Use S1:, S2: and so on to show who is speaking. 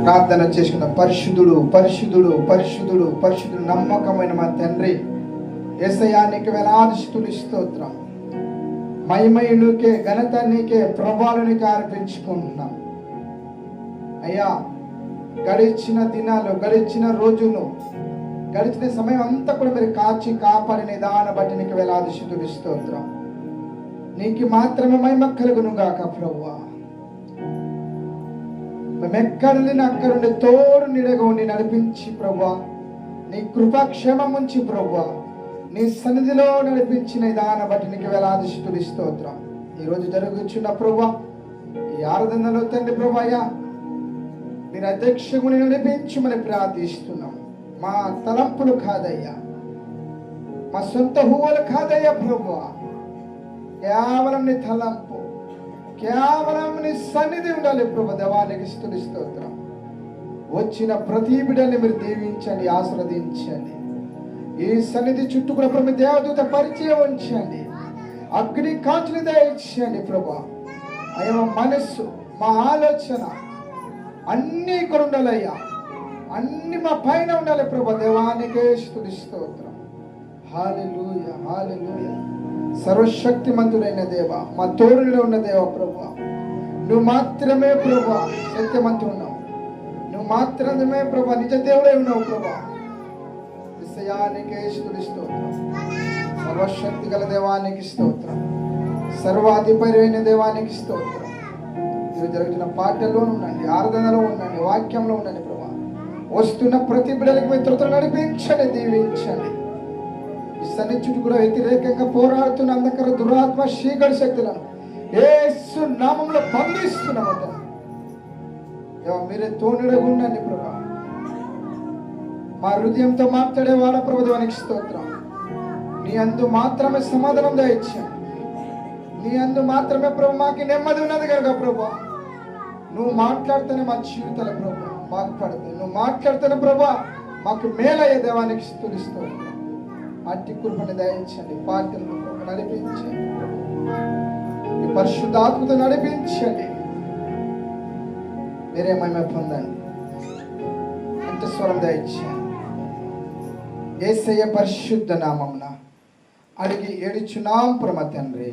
S1: ప్రార్థన చేసుకున్న పరిశుద్ధుడు పరిశుద్ధుడు పరిశుద్ధుడు పరిశుద్ధుడు నమ్మకమైన మా తండ్రి యేసయ్యా నీకు వేలాది స్తుతులు స్తోత్రం. మహిమయు నీకే, ఘనత నీకే, ప్రభావాలు నీకే అర్పించుకుంటున్నాం అయ్యా. గడిచిన దినాలు, గడిచిన రోజులు, గడిచిన సమయం అంతా కూడా మీరు కాచి కాపాడిన విధానం బట్టి నీకు వేలాది స్తుతులు స్తోత్రం. నీకు మాత్రమే మహిమ కలుగును గాక ప్రభువా. మేమెక్కడి అక్కడుండి తోడు నీడగా ఉండి నడిపించి ప్రభువా, నీ కృపాక్షేమం ఉంచి ప్రభువా, నీ సన్నిధిలో నడిపించిన విధానం బట్టి నీకు వేలాది స్తుతులు స్తోత్రం. ఈరోజు జరుగుతున్న ప్రభువా ఈ ఆరాధనలో తండ్రి ప్రభువా మీరు అధ్యక్షుని నడిపించమని ప్రార్థిస్తున్నాం. మా తలంపులు కాదయ్యా, మా సొంత హువలు కాదయ్యా ప్రభువా, కేవలం నీ తలంపు, కేవలం నీ సన్నిధి ఉండాలి ప్రభు. దేవానికి స్తుతి స్తోత్రం. వచ్చిన ప్రతి బిడ్డని మీరు దీవించండి, ఆశీర్వదించండి. ఈ సన్నిధి చుట్టూ కూడా ప్రభు దేవదూత పరిచయం ఉంచండి, అగ్ని కాంతుని దయచేయండి ప్రభు. అయ్యా మా మనస్సు, మా ఆలోచన అన్నీ ఇక్కడ ఉండాలయ్యా, అన్ని మా పైన ఉండాలి ప్రభు. దేవానికే స్తుతి స్తోత్రం. హల్లెలూయా హల్లెలూయా. సర్వశక్తిమంతుడైన దేవ, మా తోడులో ఉన్న దేవ ప్రభు, నువ్వు మాత్రమే ప్రభు సత్యమంతుడు ఉన్నావు, నువ్వు మాత్రమే ప్రభు నిజ దేవుడే ఉన్నావు ప్రభు. విషయానికే స్తుతి స్తోత్రం. సర్వశక్తి గల దేవానికి స్తోత్రం, సర్వాధిపతి అయిన దేవానికి స్తోత్రం. ఇవి జరుగుతున్న పాటల్లో ఉండండి, ఆరాధనలో ఉండండి, వాక్యంలో ఉండండి ప్రభు. వస్తున్న ప్రతి బిడ్డలకు మిత్రులతో నడిపించండి, దీవించండి. ఈ సన్నిధి కూడా వ్యతిరేకంగా పోరాడుతున్న అంధకార దురాత్మ చీకటి శక్తులను యేసు నామములో బంధిస్తున్నాము. మీరే తోడుగా ఉండండి ప్రభు. మా హృదయంతో మాట్లాడేవాడ ప్రభుత్వానికి స్తోత్రం. నీ అందు మాత్రమే సమాధానం దయచేయండి, నీ అందు మాత్రమే ప్రభు మాకు నెమ్మది ఉన్నది కనుక ప్రభు. నువ్వు మాట్లాడితేనే మా జీవితాల ప్రభు బాగుపడుతుంది, నువ్వు మాట్లాడితేనే ప్రభు మాకు మేలయ్యే దేవానికి స్తుతిస్తూ అట్టి కృపని దయించండి. పాటలను నడిపించండి, ఈ పరిశుద్ధాత్మతో నడిపించండి. మీరే మహిమ పొందండి, అంత స్వరం దయించండి. యేసయ్య పరిశుద్ధ నామమున అడిగి ఏడుచున్నాం పరమ తండ్రి.